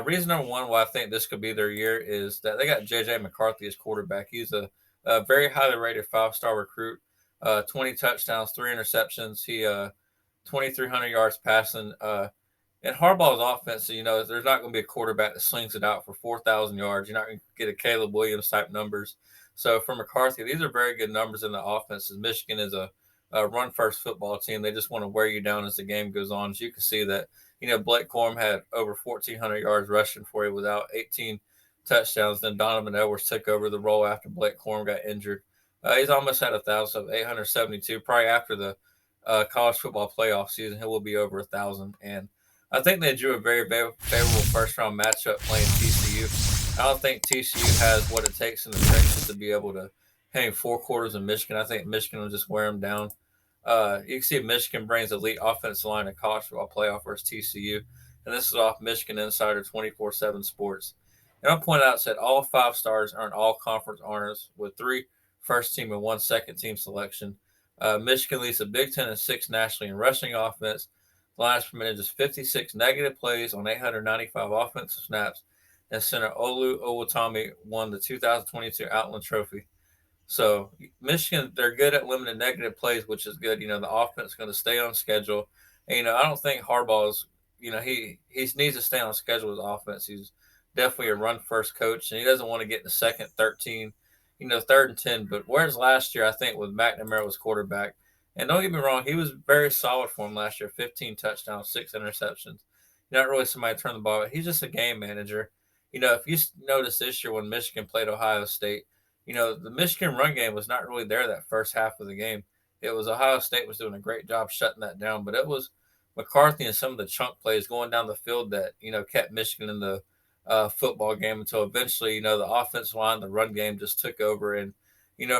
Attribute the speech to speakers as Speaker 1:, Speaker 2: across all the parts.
Speaker 1: Reason number one why I think this could be their year is that they got J.J. McCarthy as quarterback. He's a very highly rated 5-star recruit. 20 touchdowns, 3 interceptions. He 2,300 yards passing. And Harbaugh's offense, there's not going to be a quarterback that slings it out for 4,000 yards. You're not going to get a Caleb Williams type numbers. So for McCarthy, these are very good numbers in the offense. As Michigan is a run first football team, they just want to wear you down as the game goes on. As you can see that, Blake Corum had over 1,400 yards rushing for you without 18 touchdowns. Then Donovan Edwards took over the role after Blake Corum got injured. He's almost had 1,000, 872. Probably after the college football playoff season, he will be over 1,000. And I think they drew a very favorable first round matchup playing TCU. I don't think TCU has what it takes in the trenches to be able to hang 4 quarters in Michigan. I think Michigan will just wear them down. You can see Michigan brings elite offensive line in college football playoff versus TCU. And this is off Michigan Insider 24/7 Sports. And I'll point out that all 5 stars earned all conference honors with 3 first team and 1 second team selection. Michigan leads the Big Ten and 6 nationally in rushing offense. The Lions permitted just 56 negative plays on 895 offensive snaps, and center Olu Owatami won the 2022 Outland Trophy. So Michigan, they're good at limiting negative plays, which is good. The offense is going to stay on schedule. And, I don't think Harbaugh's, he needs to stay on schedule with offense. He's definitely a run first coach, and he doesn't want to get in the second 13, 3rd and 10. But whereas last year, I think with McNamara was quarterback, and don't get me wrong, he was very solid for him last year. 15 touchdowns, 6 interceptions. Not really somebody to turn the ball. He's just a game manager. If you notice this year when Michigan played Ohio State, the Michigan run game was not really there that first half of the game. It was Ohio State was doing a great job shutting that down, but it was McCarthy and some of the chunk plays going down the field that kept Michigan in the football game until eventually the offensive line, the run game just took over, and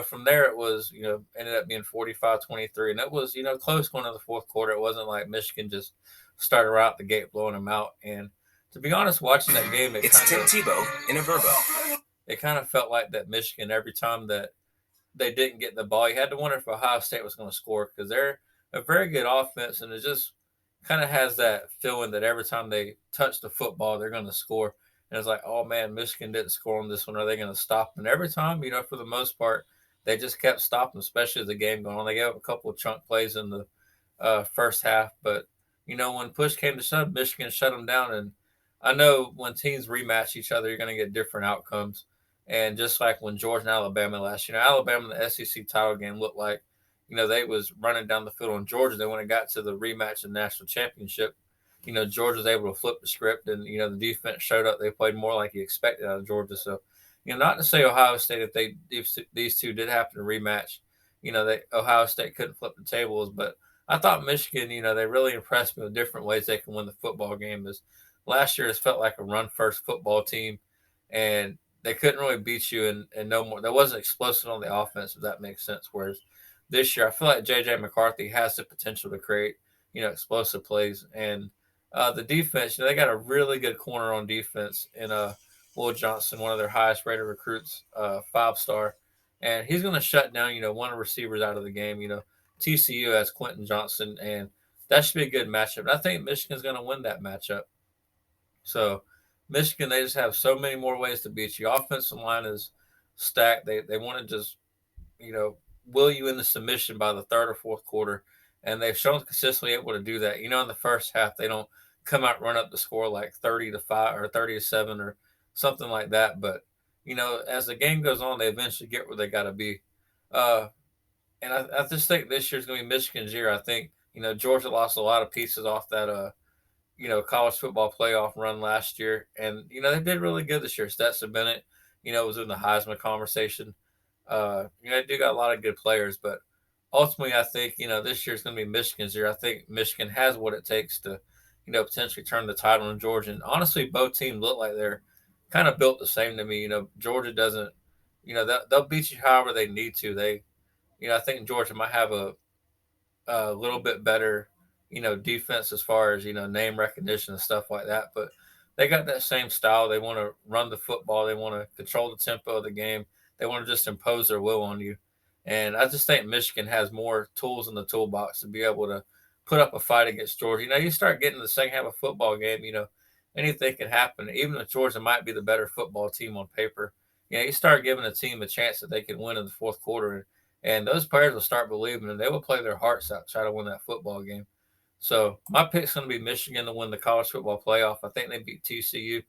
Speaker 1: from there it was ended up being 45-23, and it was close going to the fourth quarter. It wasn't like Michigan just started right out the gate blowing them out. And to be honest, watching that game,
Speaker 2: It's Tim Tebow in a Verbo.
Speaker 1: It kind of felt like that Michigan, every time that they didn't get the ball, you had to wonder if Ohio State was going to score, because they're a very good offense, and it just kind of has that feeling that every time they touch the football, they're going to score. And it's like, oh man, Michigan didn't score on this one. Are they going to stop? And every time, for the most part, they just kept stopping, especially as the game going on. They gave up a couple of chunk plays in the first half, but when push came to shove, Michigan shut them down. And I know when teams rematch each other, you're going to get different outcomes. And just like when Georgia and Alabama last year, Alabama in the SEC title game looked like, they was running down the field on Georgia. Then when it got to the rematch in the national championship, Georgia was able to flip the script, and the defense showed up. They played more like you expected out of Georgia. So, not to say Ohio State, if these two did happen to rematch, Ohio State couldn't flip the tables. But I thought Michigan, they really impressed me with different ways they can win the football game. Is last year it felt like a run first football team, and they couldn't really beat you, and no more. There wasn't explosive on the offense, if that makes sense. Whereas this year, I feel like J.J. McCarthy has the potential to create, explosive plays. And the defense, they got a really good corner on defense in Will Johnson, one of their highest rated recruits, 5-star. And he's going to shut down, one of the receivers out of the game. TCU has Quentin Johnson, and that should be a good matchup. And I think Michigan's going to win that matchup. So Michigan, they just have so many more ways to beat you. Offensive line is stacked. They want to just, will you into submission by the third or fourth quarter. And they've shown consistently able to do that. In the first half, they don't come out run up the score like 30-5 or 30-7 or something like that. But, as the game goes on, they eventually get where they got to be. And I just think this year's going to be Michigan's year. I think, Georgia lost a lot of pieces off that, college football playoff run last year. And, they did really good this year. Stetson Bennett, was in the Heisman conversation. They do got a lot of good players, but ultimately, I think, this year's going to be Michigan's year. I think Michigan has what it takes to, potentially turn the title in Georgia. And honestly, both teams look like they're kind of built the same to me. Georgia doesn't, they'll beat you however they need to. I think Georgia might have a little bit better, defense as far as, name recognition and stuff like that. But they got that same style. They want to run the football. They want to control the tempo of the game. They want to just impose their will on you. And I just think Michigan has more tools in the toolbox to be able to put up a fight against Georgia. You start getting the second half of a football game, anything can happen. Even if Georgia might be the better football team on paper, you start giving a team a chance that they can win in the fourth quarter, and those players will start believing, and they will play their hearts out to try to win that football game. So my pick's going to be Michigan to win the college football playoff. I think they beat TCU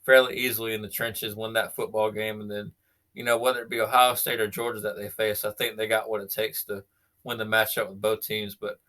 Speaker 1: fairly easily in the trenches, win that football game, and then whether it be Ohio State or Georgia that they face, I think they got what it takes to win the matchup with both teams. But